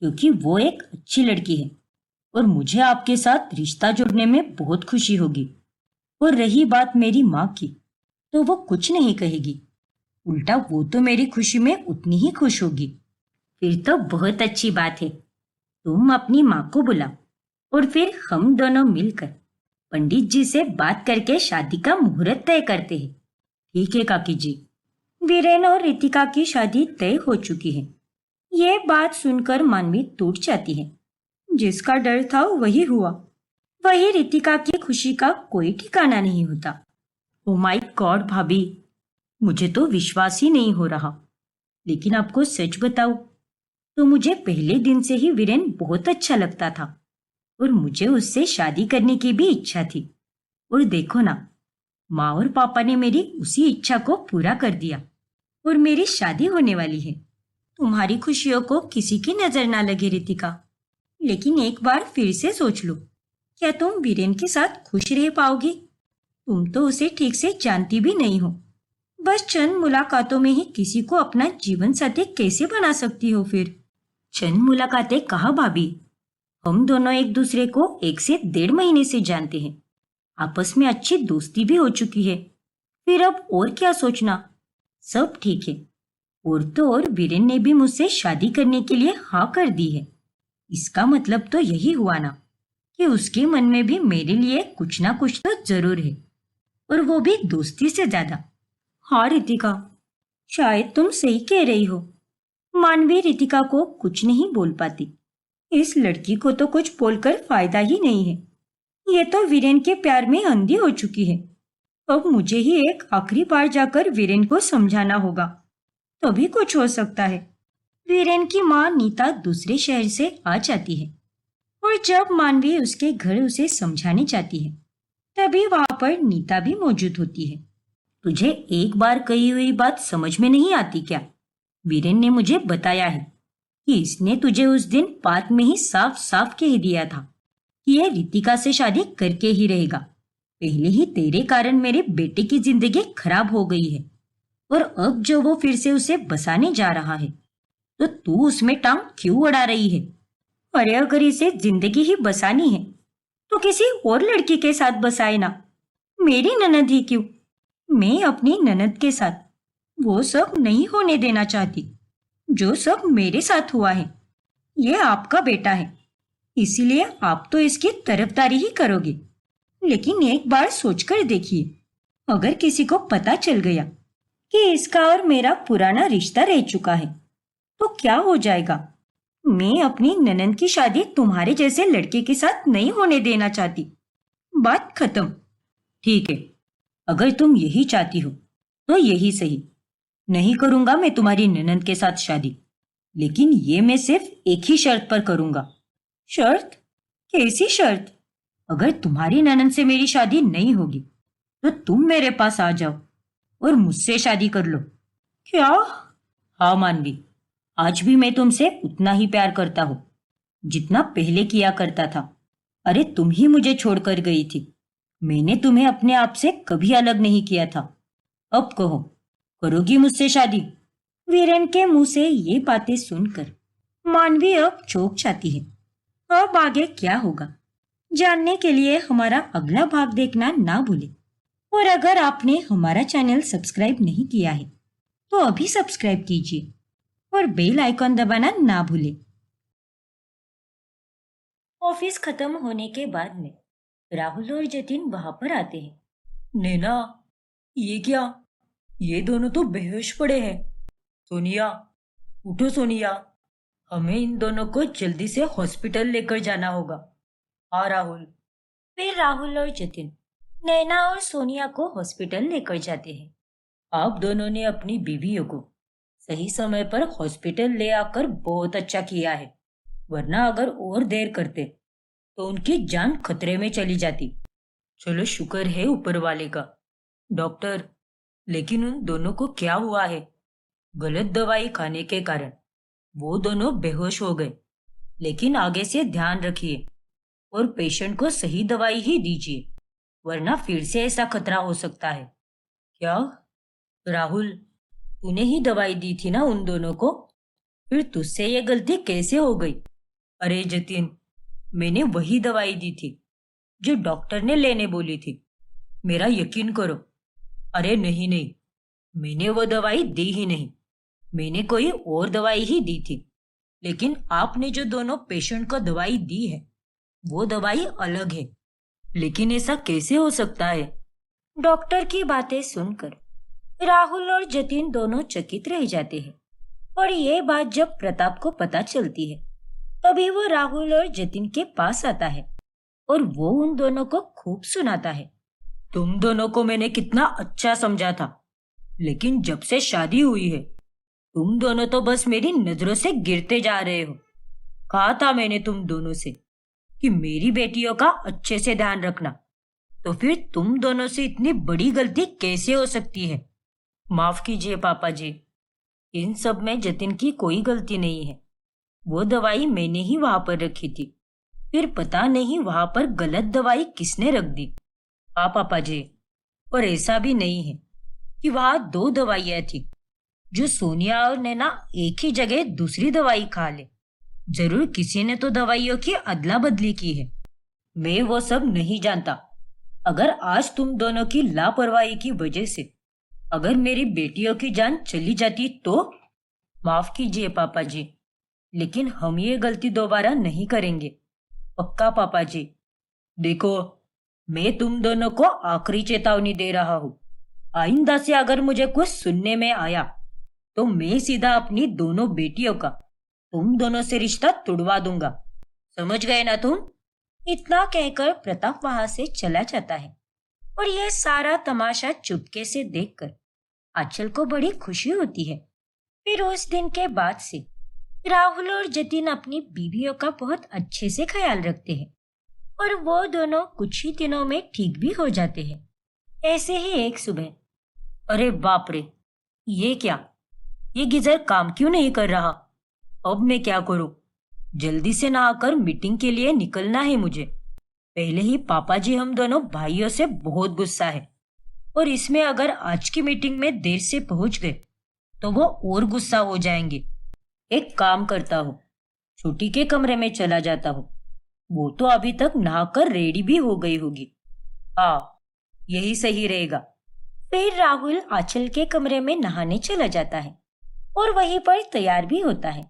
क्योंकि वो एक अच्छी लड़की है और मुझे आपके साथ रिश्ता जोड़ने में बहुत खुशी होगी। और रही बात मेरी माँ की, तो वो कुछ नहीं कहेगी। उल्टा वो तो मेरी खुशी में उतनी ही खुश होगी। फिर तो बहुत अच्छी बात है। तुम अपनी माँ को बुलाओ और फिर हम दोनों मिलकर पंडित जी से बात करके शादी का मुहूर्त तय करते हैं। ठीक है काकी जी। वीरेन और रितिका की शादी तय हो चुकी है। ये बात सुनकर मानवी टूट जाती है। जिसका डर था वही हुआ। वही रितिका की खुशी का कोई ठिकाना नहीं होता। ओ माय गॉड भाभी, मुझे तो विश्वास ही नहीं हो रहा। लेकिन आपको सच बताऊं तो मुझे पहले दिन से ही वीरेन बहुत अच्छा लगता था और मुझे उससे शादी करने की भी इच्छा थी। और देखो ना, माँ और पापा ने मेरी उसी इच्छा को पूरा कर दिया और मेरी शादी होने वाली है। तुम्हारी खुशियों को किसी की नजर ना लगे रितिका, लेकिन एक बार फिर से सोच लो, क्या तुम वीरेन के साथ खुश रह पाओगी? तुम तो उसे ठीक से जानती भी नहीं हो। बस चंद मुलाकातों में ही किसी को अपना जीवन साथी कैसे बना सकती हो फिर? चंद मुलाकातें कहाँ भाभी, हम दोनों एक दूसरे को 1 से 1.5 महीने से जानते हैं। आपस में अच्छी दोस्ती भी हो चुकी है। फिर अब और क्या सोचना? सब ठीक है। और तो और वीरेन ने भी मुझसे शादी करने के लिए हाँ कर दी है। इसका मतलब तो यही हुआ ना कि उसके मन में भी मेरे लिए कुछ ना कुछ तो जरूर है, और वो भी दोस्ती से ज्यादा। हाँ रितिका, शायद तुम सही कह रही हो। मानवी रितिका को कुछ नहीं बोल पाती। इस लड़की को तो कुछ बोलकर फायदा ही नहीं है। ये तो वीरेन के प्यार में अंधी हो चुकी है। अब मुझे ही एक आखिरी बार जाकर वीरेन को समझाना होगा, तभी कुछ हो सकता है। वीरेन की माँ नीता दूसरे शहर से आ जाती है और जब मानवी उसके घर उसे समझाने जाती है, तभी वहां पर नीता भी मौजूद होती है। तुझे एक बार कही हुई बात समझ में नहीं आती क्या? वीरेन ने मुझे बताया है कि इसने तुझे उस दिन पार्क में ही साफ साफ कह दिया था कि यह रितिका से शादी करके ही रहेगा। पहले ही तेरे कारण मेरे बेटे की जिंदगी खराब हो गई है, और अब जो वो फिर से उसे बसाने जा रहा है, तो तू उसमें टांग क्यों अड़ा रही है? अरे अगर इसे जिंदगी ही बसानी है तो किसी और लड़की के साथ बसाए ना। मेरी ननद ही क्यों, मैं अपनी ननद के साथ वो सब नहीं होने देना चाहती जो सब मेरे साथ हुआ है। ये आपका बेटा है, इसीलिए आप तो इसकी तरफदारी ही करोगे। लेकिन एक बार सोचकर देखिए, अगर किसी को पता चल गया कि इसका और मेरा पुराना रिश्ता रह चुका है, तो क्या हो जाएगा? मैं अपनी ननद की शादी तुम्हारे जैसे लड़के के साथ नहीं होने देना चाहती। बात खत्म। ठीक है, अगर तुम यही चाहती हो तो यही सही। नहीं करूंगा मैं तुम्हारी ननद के साथ शादी, लेकिन ये मैं सिर्फ एक ही शर्त पर करूंगा। शर्त? कैसी शर्त? अगर तुम्हारी ननद से मेरी शादी नहीं होगी तो तुम मेरे पास आ जाओ और मुझसे शादी कर लो। क्या? हाँ मानवी, आज भी मैं तुमसे उतना ही प्यार करता हूँ जितना पहले किया करता था। अरे तुम ही मुझे छोड़कर गई थी, मैंने तुम्हें अपने आप से कभी अलग नहीं किया था। अब कहो, करोगी मुझसे शादी? वीरेन के मुंह से ये बातें सुनकर मानवी अब चौंक जाती है। अब आगे क्या होगा जानने के लिए हमारा अगला भाग देखना ना भूलें। और अगर आपने हमारा चैनल सब्सक्राइब नहीं किया है तो अभी सब्सक्राइब कीजिए और बेल आइकॉन दबाना ना भूलें। ऑफिस खत्म होने के बाद में राहुल और जतिन वहां पर आते हैं। नैना, ये क्या? ये दोनों तो बेहोश पड़े हैं। सोनिया, उठो सोनिया, हमें इन दोनों को जल्दी से हॉस्पिटल लेकर जाना होगा। हाँ राहुल। फिर राहुल और जतिन नैना और सोनिया को हॉस्पिटल लेकर जाते हैं। आप दोनों ने अपनी बीवियों को सही समय पर हॉस्पिटल ले आकर बहुत अच्छा किया है, वरना अगर और देर करते तो उनकी जान खतरे में चली जाती। चलो शुक्र है ऊपर वाले का। डॉक्टर, लेकिन उन दोनों को क्या हुआ है? गलत दवाई खाने के कारण वो दोनों बेहोश हो गए। लेकिन आगे से ध्यान रखिए और पेशेंट को सही दवाई ही दीजिए, वरना फिर से ऐसा खतरा हो सकता है। क्या राहुल, तूने ही दवाई दी थी ना उन दोनों को? फिर तुझसे ये गलती कैसे हो गई? अरे जतिन, मैंने वही दवाई दी थी जो डॉक्टर ने लेने बोली थी। मेरा यकीन करो। अरे नहीं नहीं, मैंने वो दवाई दी ही नहीं। मैंने कोई और दवाई ही दी थी। लेकिन आपने जो दोनों पेशेंट को दवाई दी है वो दवाई अलग है। लेकिन ऐसा कैसे हो सकता है? डॉक्टर की बातें सुनकर राहुल और जतिन दोनों चकित रह जाते हैं। और ये बात जब प्रताप को पता चलती है तभी वो राहुल और जतिन के पास आता है और वो उन दोनों को खूब सुनाता है। तुम दोनों को मैंने कितना अच्छा समझा था, लेकिन जब से शादी हुई है तुम दोनों तो बस मेरी नजरों से गिरते जा रहे हो। कहा था मैंने तुम दोनों से कि मेरी बेटियों का अच्छे से ध्यान रखना, तो फिर तुम दोनों से इतनी बड़ी गलती कैसे हो सकती है? माफ कीजिए पापा जी, इन सब में जतिन की कोई गलती नहीं है। वो दवाई मैंने ही वहां पर रखी थी, फिर पता नहीं वहां पर गलत दवाई किसने रख दी। हाँ पापा जी, और ऐसा भी नहीं है कि वहां दो दवाइयां थी जो सोनिया और नैना एक ही जगह दूसरी दवाई खा ले। जरूर किसी ने तो दवाइयों की अदला बदली की है। मैं वो सब नहीं जानता। अगर आज तुम दोनों की लापरवाही की वजह से अगर मेरी बेटियों की जान चली जाती तो? माफ कीजिए पापा जी, लेकिन हम ये गलती दोबारा नहीं करेंगे। पक्का पापा जी। देखो, मैं तुम दोनों को आखिरी चेतावनी दे रहा हूँ। आइंदा से अगर मुझे कुछ सुनने में आया तो मैं सीधा अपनी दोनों बेटियों का तुम दोनों से रिश्ता तुड़वा दूंगा। समझ गए ना तुम? इतना कहकर प्रताप वहां से चला जाता है और यह सारा तमाशा चुपके से देखकर आंचल को बड़ी खुशी होती है। फिर उस दिन के बाद से राहुल और जतिन अपनी बीवियों का बहुत अच्छे से ख्याल रखते हैं और वो दोनों कुछ ही दिनों में ठीक भी हो जाते हैं। ऐसे ही एक सुबह, अरे बाप रे, ये क्या? ये गीजर काम क्यों नहीं कर रहा? अब मैं क्या करूं? जल्दी से नहाकर मीटिंग के लिए निकलना है मुझे। पहले ही पापा जी हम दोनों भाइयों से बहुत गुस्सा है और इसमें अगर आज की मीटिंग में देर से पहुंच गए तो वो और गुस्सा हो जाएंगे। एक काम करता हूँ, छोटी के कमरे में चला जाता हूँ। वो तो अभी तक नहाकर रेडी भी हो गई होगी। हाँ, यही सही रहेगा। फिर राहुल आंचल के कमरे में नहाने चला जाता है और वहीं पर तैयार भी होता है।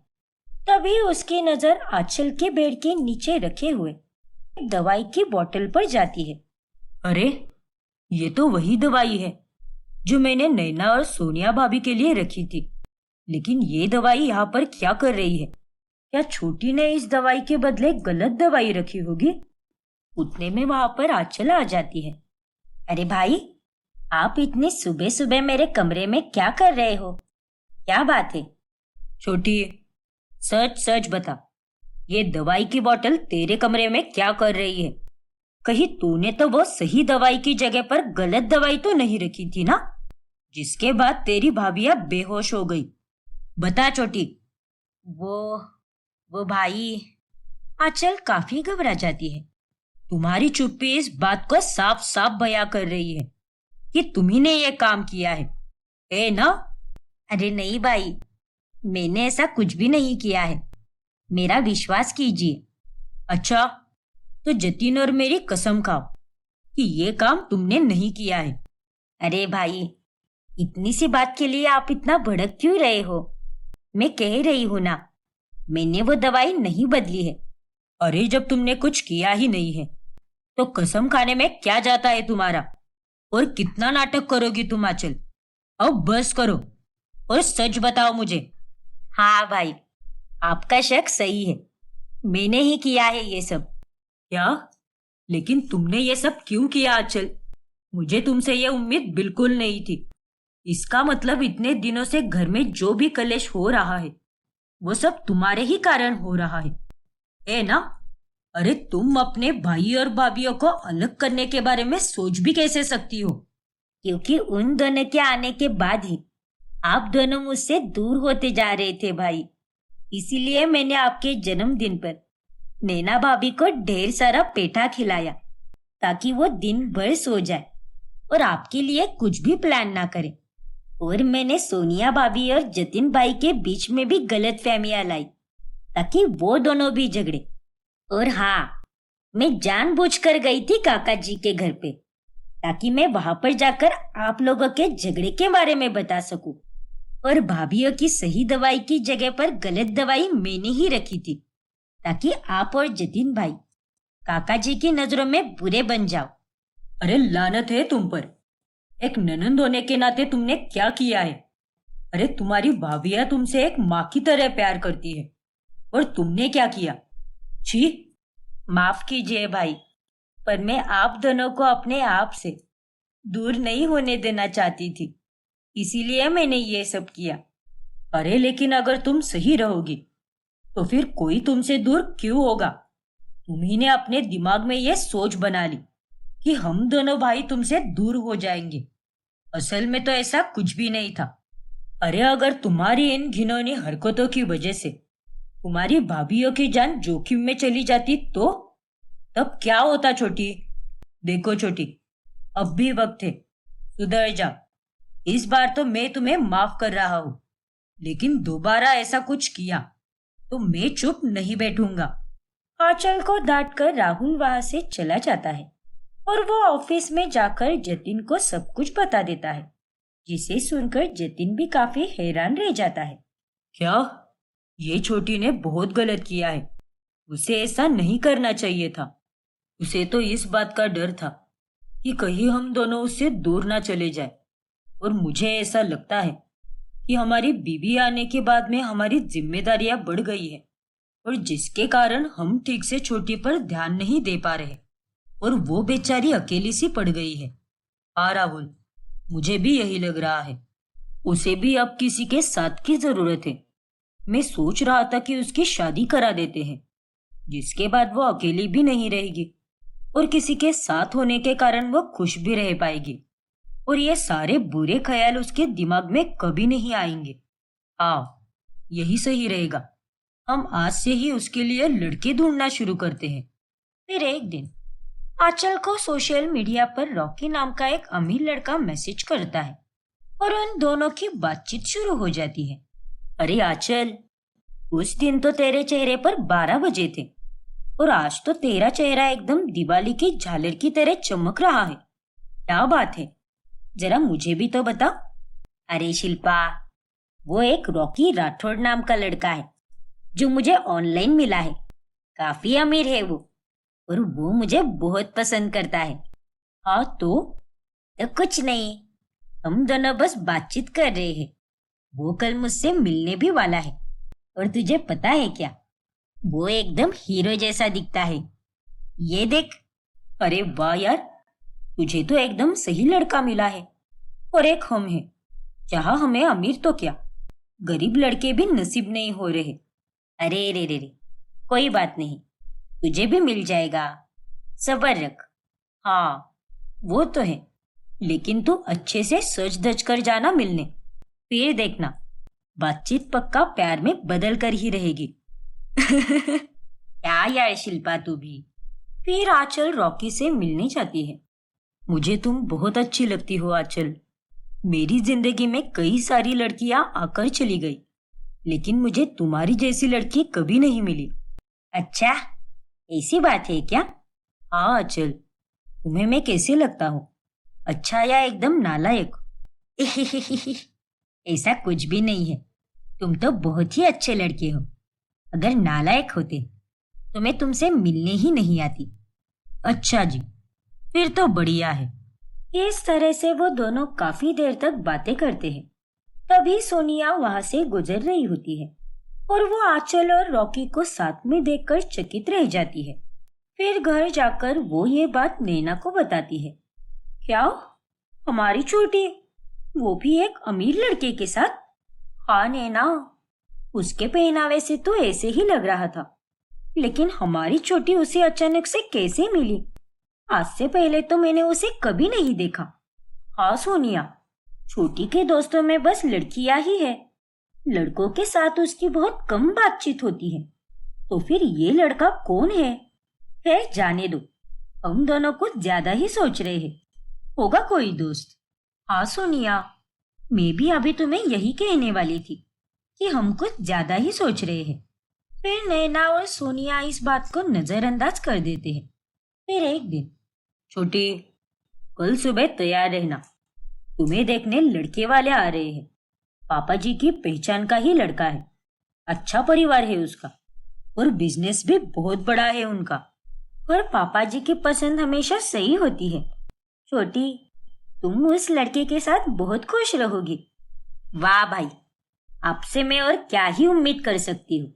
तभी उसकी नजर आंचल के बेड के नीचे रखे हुए एक दवाई की बोतल पर जाती है। अरे, ये तो वही दवाई है जो मैंने नैना और सोनिया भाभी के लिए रखी थी। लेकिन ये दवाई यहाँ पर क्या कर रही है? क्या छोटी ने इस दवाई के बदले गलत दवाई रखी होगी? उतने में वहां पर आंचल आ जाती है। अरे भाई, आप इतनी सुबह सुबह मेरे कमरे में क्या कर रहे हो? क्या बात है? छोटी, सच सच बता, ये दवाई की बोतल तेरे कमरे में क्या कर रही है? कहीं तूने तो वो सही दवाई की जगह पर गलत दवाई तो नहीं रखी थी ना, जिसके बाद तेरी भाभिया बेहोश हो गई? बता छोटी। वो भाई, आंचल काफी घबरा जाती है। तुम्हारी चुप्पी इस बात को साफ साफ बयां कर रही है कि तुम्ही ने ये काम किया है ना? अरे नहीं भाई, मैंने ऐसा कुछ भी नहीं किया है, मेरा विश्वास कीजिए। अच्छा, तो जतिन और मेरी कसम खाओ कि ये काम तुमने नहीं किया है। अरे भाई, इतनी सी बात के लिए आप इतना भड़क क्यों रहे हो? मैं कह रही हूं ना, मैंने वो दवाई नहीं बदली है। अरे जब तुमने कुछ किया ही नहीं है तो कसम खाने में क्या जाता है तुम्हारा? और कितना नाटक करोगी तुम आंचल? अब बस करो और सच बताओ मुझे। हाँ भाई, आपका शक सही है, मैंने ही किया है ये सब। क्या? लेकिन तुमने ये सब क्यों किया आंचल? मुझे तुमसे ये उम्मीद बिल्कुल नहीं थी। इसका मतलब इतने दिनों से घर में जो भी कलेश हो रहा है वो सब तुम्हारे ही कारण हो रहा है ना? अरे तुम अपने भाई और भाभीियों को अलग करने के बारे में सोच भी कैसे सकती हो? क्योंकि उन दोनों के आने के बाद ही आप दोनों मुझसे दूर होते जा रहे थे भाई। इसीलिए मैंने आपके जन्मदिन पर नैना भाभी को ढेर सारा पेठा खिलाया ताकि वो दिन भर सो जाए और आपके लिए कुछ भी प्लान ना करें। और मैंने सोनिया भाभी और जतिन भाई के बीच में भी गलतफहमियां लाई ताकि वो दोनों भी झगड़े। और हाँ, मैं जानबूझकर गई थी काका जी के घर पे ताकि मैं वहां पर जाकर आप लोगों के झगड़े के बारे में बता सकूं। और भाभीियों की सही दवाई की जगह पर गलत दवाई मैंने ही रखी थी ताकि आप और जतिन भाई काका जी की नजरों में बुरे बन जाओ। अरे लानत है तुम पर। एक ननंद होने के नाते तुमने क्या किया है? अरे तुम्हारी भाभिया तुमसे एक माँ की तरह प्यार करती है और तुमने क्या किया? छी! माफ कीजिए भाई, पर मैं आप दोनों को अपने आप से दूर नहीं होने देना चाहती थी, इसीलिए मैंने ये सब किया। अरे लेकिन अगर तुम सही रहोगी तो फिर कोई तुमसे दूर क्यों होगा? तुम्ही ने अपने दिमाग में ये सोच बना ली कि हम दोनों भाई तुमसे दूर हो जाएंगे। असल में तो ऐसा कुछ भी नहीं था। अरे अगर तुम्हारी इन घिनौनी हरकतों की वजह से तुम्हारी भाभीियों की जान जोखिम में चली जाती तो तब क्या होता छोटी? देखो छोटी, अब भी वक्त है, सुधर जा। इस बार तो मैं तुम्हें माफ कर रहा हूं, लेकिन दोबारा ऐसा कुछ किया तो मैं चुप नहीं बैठूंगा। आंचल को डांट कर राहुल वहां से चला जाता है और वो ऑफिस में जाकर जतिन को सब कुछ बता देता है, जिसे सुनकर जतिन भी काफी हैरान रह जाता है। क्या? ये छोटी ने बहुत गलत किया है। उसे ऐसा नहीं करना चाहिए था। उसे तो इस बात का डर था कि कहीं हम दोनों उससे दूर ना चले जाए। और मुझे ऐसा लगता है कि हमारी बीबी आने के बाद में हमारी जिम्मेदारियां बढ़ गई है और जिसके कारण हम ठीक से छोटी पर ध्यान नहीं दे पा रहे और वो बेचारी अकेली सी पड़ गई है। हाँ राहुल, मुझे भी यही लग रहा है। उसे भी अब किसी के साथ की जरूरत है। मैं सोच रहा था कि उसकी शादी करा देते हैं, जिसके बाद वो अकेली भी नहीं रहेगी और किसी के साथ होने के कारण वो खुश भी रह पाएगी और ये सारे बुरे ख्याल उसके दिमाग में कभी नहीं आएंगे। हाँ, यही सही रहेगा। हम आज से ही उसके लिए लड़के ढूंढना शुरू करते हैं। फिर एक दिन आंचल को सोशल मीडिया पर रॉकी नाम का एक अमीर लड़का मैसेज करता है और उन दोनों की बातचीत शुरू हो जाती है। अरे आंचल, उस दिन तो तेरे चेहरे पर 12 बजे थे और आज तो तेरा चेहरा एकदम दिवाली की झालर की तरह चमक रहा है। क्या बात है? जरा मुझे भी तो बता। अरे शिल्पा, वो एक रॉकी राठौड़ नाम का लड़का है जो मुझे ऑनलाइन मिला है। काफी अमीर है वो और वो मुझे बहुत पसंद करता है। हाँ तो कुछ नहीं, हम दोनों बस बातचीत कर रहे हैं। वो कल मुझसे मिलने भी वाला है और तुझे पता है क्या, वो एकदम हीरो जैसा दिखता है। ये देख। अरे वाह यार, तुझे तो एकदम सही लड़का मिला है। और एक हम हैं जहां हमें अमीर तो क्या, गरीब लड़के भी नसीब नहीं हो रहे। अरे रे रे रे, कोई बात नहीं, तुझे भी मिल जाएगा, सब्र रख। हाँ वो तो है, लेकिन तू अच्छे से सज धज कर जाना मिलने, फिर देखना बातचीत पक्का प्यार में बदल कर ही रहेगी। क्या यार शिल्पा, तू भी। फिर आंचल रॉकी से मिलने जाती है। मुझे तुम बहुत अच्छी लगती हो आंचल। मेरी जिंदगी में कई सारी लड़कियां आकर चली गई, लेकिन मुझे तुम्हारी जैसी लड़की कभी नहीं मिली। अच्छा, ऐसी बात है क्या? हाँ आंचल, तुम्हें मैं कैसे लगता हूँ? अच्छा या एकदम नालायक? ऐसा कुछ भी नहीं है, तुम तो बहुत ही अच्छे लड़के हो। अगर नालायक होते तो मैं तुमसे मिलने ही नहीं आती। अच्छा जी, फिर तो बढ़िया है। इस तरह से वो दोनों काफी देर तक बातें करते हैं। तभी सोनिया वहां से गुजर रही होती है और वो आंचल और रॉकी को साथ में देखकर चकित रह जाती है। फिर घर जाकर वो ये बात नैना को बताती है। क्या? हमारी छोटी, वो भी एक अमीर लड़के के साथ? हाँ नैना, उसके पहनावे से तो ऐसे ही लग रहा था, लेकिन हमारी छोटी उसे अचानक से कैसे मिली? आज से पहले तो मैंने उसे कभी नहीं देखा। हाँ सोनिया, छोटी के दोस्तों में बस लड़कियां ही है, लड़कों के साथ उसकी बहुत कम बातचीत होती है। तो फिर ये लड़का कौन है? खैर जाने दो, हम दोनों कुछ ज्यादा ही सोच रहे हैं। होगा कोई दोस्त। हाँ सोनिया, मैं भी अभी तुम्हें यही कहने वाली थी कि हम कुछ ज्यादा ही सोच रहे हैं। फिर नैना और सोनिया इस बात को नजरअंदाज कर देते हैं। फिर एक दिन, छोटी, कल सुबह तैयार रहना, तुम्हें देखने लड़के वाले आ रहे हैं। पापा जी की पहचान का ही लड़का है। अच्छा परिवार है उसका और बिजनेस भी बहुत बड़ा है उनका। और पापा जी की पसंद हमेशा सही होती है। छोटी, तुम उस लड़के के साथ बहुत खुश रहोगी। वाह भाई, आपसे मैं और क्या ही उम्मीद कर सकती हूँ।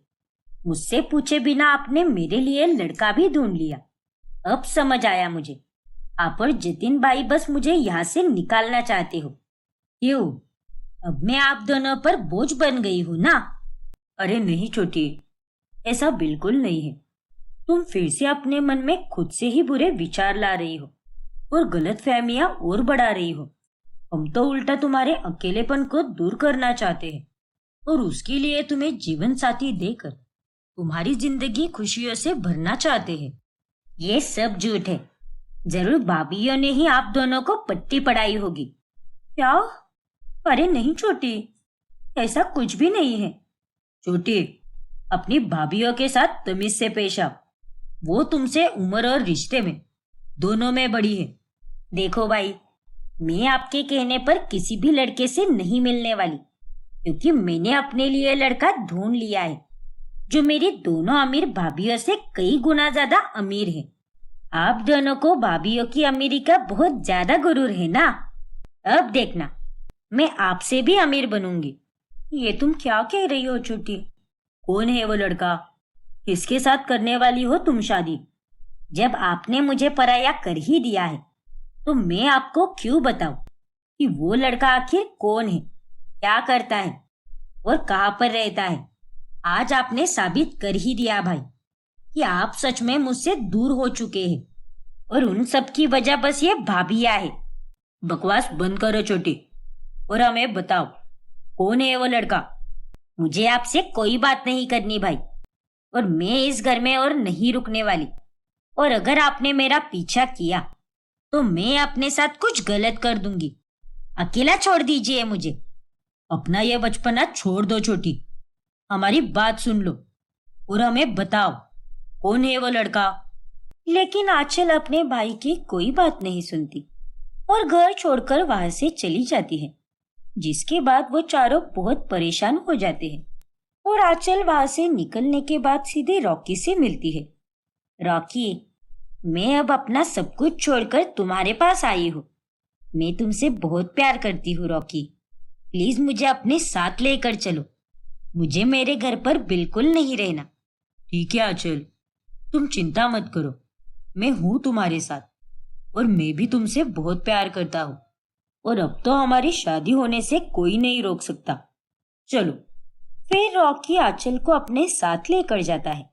मुझसे पूछे बिना आपने मेरे लिए लड़का भी ढूंढ लिया। अब समझ आया मुझे, आप और जतिन भाई बस मुझे यहाँ से निकालना चाहते हो। क्यों? अब मैं आप दोनों पर बोझ बन गई हूँ ना? अरे नहीं छोटी, ऐसा बिल्कुल नहीं है। तुम फिर से अपने मन में खुद से ही बुरे विचार ला रही हो और गलत फहमियां और बढ़ा रही हो। हम तो उल्टा तुम्हारे अकेलेपन को दूर करना चाहते हैं और उसके लिए तुम्हें जीवन साथी देकर तुम्हारी जिंदगी खुशियों से भरना चाहते हैं। ये सब झूठ है। जरूर भाभीयों ने ही आप दोनों को पट्टी पढ़ाई होगी। क्या? अरे नहीं छोटी, ऐसा कुछ भी नहीं है। छोटी, अपनी भाभीयों के साथ तमीज से पेश आओ। वो तुमसे उम्र और रिश्ते में दोनों में बड़ी है। देखो भाई, मैं आपके कहने पर किसी भी लड़के से नहीं मिलने वाली, क्योंकि मैंने अपने लिए लड़का ढूंढ लिया है जो मेरी दोनों अमीर भाभीयों से कई गुना ज्यादा अमीर है। आप दोनों को भाभीयों की अमीरी का बहुत ज्यादा गुरूर है ना? अब देखना, मैं आपसे भी अमीर बनूंगी। ये तुम क्या कह रही हो छोटी? कौन है वो लड़का? किसके साथ करने वाली हो तुम शादी? जब आपने मुझे पराया कर ही दिया है तो मैं आपको क्यों बताऊं कि वो लड़का आखिर कौन है, क्या करता है और कहाँ पर रहता है। आज आपने साबित कर ही दिया भाई कि आप सच में मुझसे दूर हो चुके हैं और उन सब की वजह बस ये भाभिया है। बकवास बंद करो छोटी और हमें बताओ, कौन है वो लड़का? मुझे आपसे कोई बात नहीं करनी भाई, और मैं इस घर में और नहीं रुकने वाली। और अगर आपने मेरा पीछा किया तो मैं अपने साथ कुछ गलत कर दूंगी। अकेला छोड़ दीजिए मुझे। अपना ये बचपना छोड़ दो छोटी, हमारी बात सुन लो और हमें बताओ, कौन है वो लड़का? लेकिन आंचल अपने भाई की कोई बात नहीं सुनती और घर छोड़कर वहां से चली जाती है। जिसके बाद वो चारों बहुत परेशान हो जाते हैं और आंचल वहां से निकलने के बाद सीधे रॉकी से मिलती है। रॉकी, मैं अब अपना सब कुछ छोड़कर तुम्हारे पास आई हूँ। मैं तुमसे बहुत प्यार करती हूँ रॉकी। प्लीज मुझे अपने साथ लेकर चलो। मुझे मेरे घर पर बिल्कुल नहीं रहना। ठीक है आंचल, तुम चिंता मत करो, मैं हूं तुम्हारे साथ और मैं भी तुमसे बहुत प्यार करता हूँ और अब तो हमारी शादी होने से कोई नहीं रोक सकता। चलो। फिर रॉकी आंचल को अपने साथ लेकर जाता है,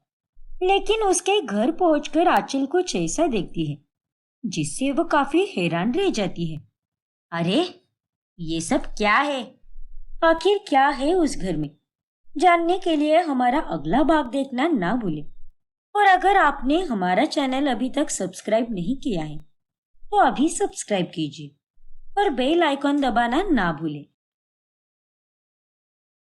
लेकिन उसके घर पहुंचकर आंचल कुछ ऐसा देखती है जिससे वो काफी हैरान रह जाती है। अरे, ये सब क्या है? आखिर क्या है उस घर में? जानने के लिए हमारा अगला भाग देखना ना भूलें। और अगर आपने हमारा चैनल अभी तक सब्सक्राइब नहीं किया है तो अभी सब्सक्राइब कीजिए और बेल आइकॉन दबाना ना भूलें।